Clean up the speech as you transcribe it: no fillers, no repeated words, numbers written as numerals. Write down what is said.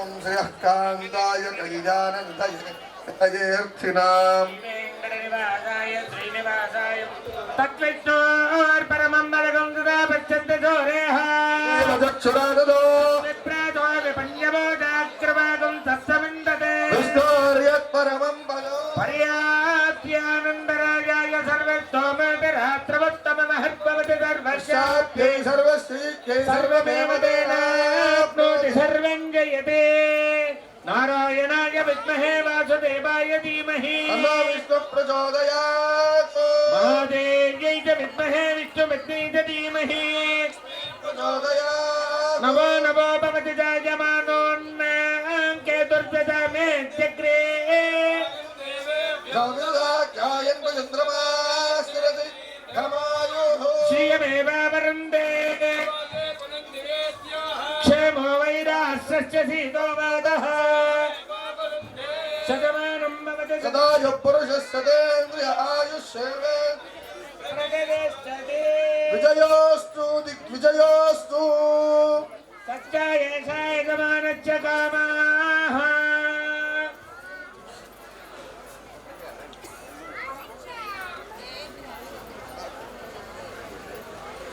ओम श्रेयः कान्ताय कल्याणाय श्रीनिवासाय तत्विष्णोर्परमं बलगं सदा पश्यन्ति सूर्यः चक्षुरादो विप्रातो विपञ्चभोजाक्रमागं तत्समिन्दते विष्णोर्यत्परमं बलो पर्याप्त्यानन्दराजाय सर्वस्तोमतिरात्रवत्तममहद्भवति सर्वस्याप्यै सर्वस्यै सर्वमेव तेनाप्नोति सर्वं जयते नारायणाय विद्महे वासुदेवाय धीमहि तन्नो विष्णुः प्रचोदयात् महादेव्यै च विद्महे विष्णुपत्न्यै च धीमहि प्रचोदयात् नमो नमो भवति जायमानोन्नकेतुर्दशमे चक्रे चन्द्रमास्तिरति धर्मायुः श्रियमेवावरुन्धे क्षेमो वैराश्रस्य सीतो वादः शतमानं भवति सदायुः पुरुषः सतेन्द्रिय आयुष्येवेन्द्रिये विजयोस्तु दिग्विजयोस्तु सत्याय सायमानस्य कामाः